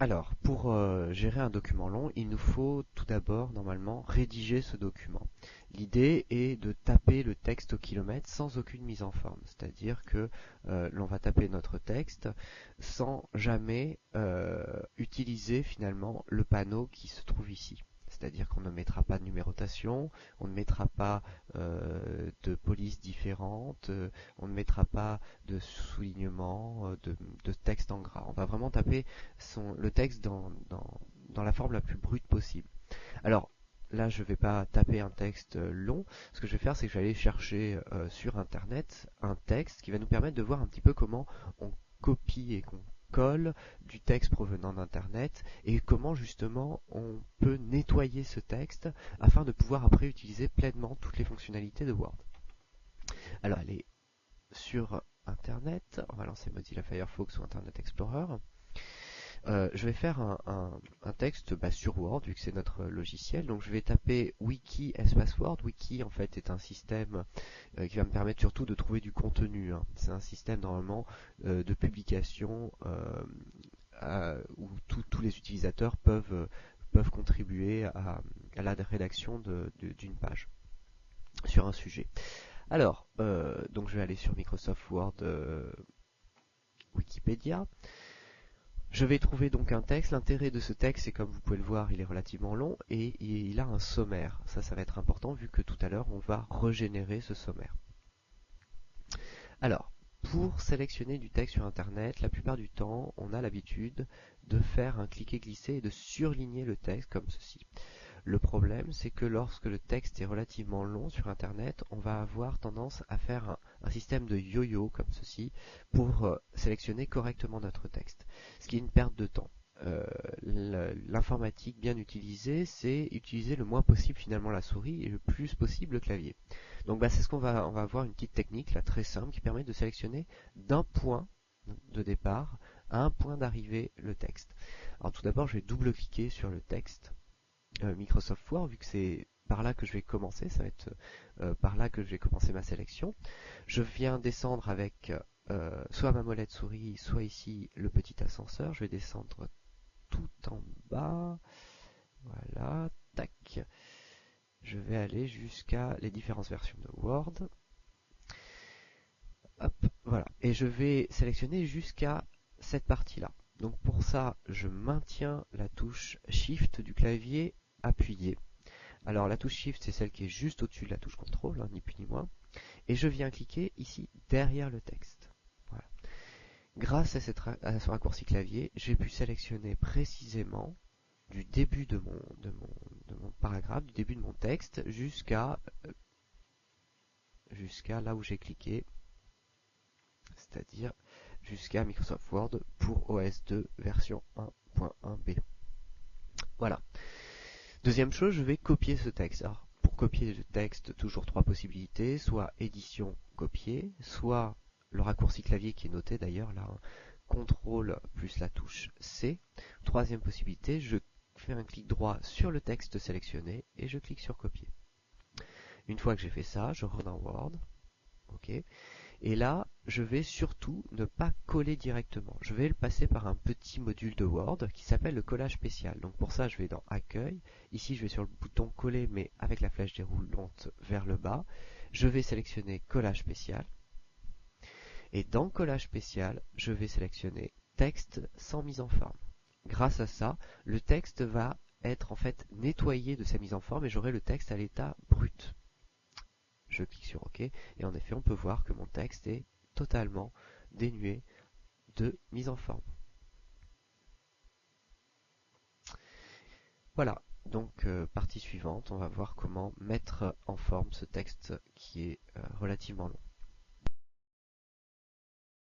Alors, pour gérer un document long, il nous faut tout d'abord, normalement, rédiger ce document. L'idée est de taper le texte au kilomètre sans aucune mise en forme. C'est-à-dire que l'on va taper notre texte sans jamais utiliser finalement le panneau qui se trouve ici. C'est-à-dire qu'on ne mettra pas de numérotation, on ne mettra pas de polices différentes, on ne mettra pas de soulignement, de texte en gras. On va vraiment taper le texte dans la forme la plus brute possible. Alors, là, je ne vais pas taper un texte long. Ce que je vais faire, c'est que je vais aller chercher sur Internet un texte qui va nous permettre de voir un petit peu comment on copie et qu'on colle du texte provenant d'Internet et comment justement on peut nettoyer ce texte afin de pouvoir après utiliser pleinement toutes les fonctionnalités de Word. Alors, aller sur Internet, on va lancer Mozilla Firefox ou Internet Explorer. Je vais faire un texte sur Word, vu que c'est notre logiciel. Donc je vais taper wiki espace Word. Wiki en fait est un système qui va me permettre surtout de trouver du contenu, hein. C'est un système normalement de publication où tous les utilisateurs peuvent contribuer à la rédaction d'une page sur un sujet. Alors, donc je vais aller sur Microsoft Word Wikipédia. Je vais trouver donc un texte. L'intérêt de ce texte, c'est comme vous pouvez le voir, il est relativement long et il a un sommaire. Ça va être important vu que tout à l'heure, on va régénérer ce sommaire. Alors, pour sélectionner du texte sur Internet, la plupart du temps, on a l'habitude de faire un cliquer-glisser et de surligner le texte comme ceci. Le problème, c'est que lorsque le texte est relativement long sur Internet, on va avoir tendance à faire un système de yo-yo comme ceci pour sélectionner correctement notre texte, ce qui est une perte de temps. L'informatique bien utilisée, c'est utiliser le moins possible finalement la souris et le plus possible le clavier. Donc c'est ce qu'on va avoir une petite technique là très simple qui permet de sélectionner d'un point de départ à un point d'arrivée le texte. Alors tout d'abord, je vais double-cliquer sur le texte. Microsoft Word, vu que c'est par là que je vais commencer, ça va être par là que je vais commencer ma sélection. Je viens descendre avec soit ma molette souris, soit ici le petit ascenseur. Je vais descendre tout en bas. Voilà, tac. Je vais aller jusqu'à les différentes versions de Word. Hop, voilà. Et je vais sélectionner jusqu'à cette partie-là. Donc pour ça, je maintiens la touche Shift du clavier appuyé. Alors la touche Shift, c'est celle qui est juste au-dessus de la touche CTRL, hein, ni plus ni moins. Et je viens cliquer ici derrière le texte. Voilà. Grâce à ce raccourci clavier, j'ai pu sélectionner précisément du début de mon paragraphe, du début de mon texte, jusqu'à là où j'ai cliqué, c'est-à-dire jusqu'à Microsoft Word pour OS 2 version 1.1b. Voilà. Deuxième chose, je vais copier ce texte. Alors, pour copier le texte, toujours trois possibilités, soit édition copier, soit le raccourci clavier qui est noté d'ailleurs là, CTRL plus la touche C. Troisième possibilité, je fais un clic droit sur le texte sélectionné et je clique sur copier. Une fois que j'ai fait ça, je rentre dans Word. OK. Et là, je vais surtout ne pas coller directement. Je vais le passer par un petit module de Word qui s'appelle le collage spécial. Donc pour ça, je vais dans Accueil. Ici, je vais sur le bouton Coller, mais avec la flèche déroulante vers le bas. Je vais sélectionner Collage spécial. Et dans Collage spécial, je vais sélectionner Texte sans mise en forme. Grâce à ça, le texte va être en fait nettoyé de sa mise en forme et j'aurai le texte à l'état brut. Je clique sur OK et en effet on peut voir que mon texte est totalement dénué de mise en forme. Voilà, donc partie suivante, on va voir comment mettre en forme ce texte qui est relativement long.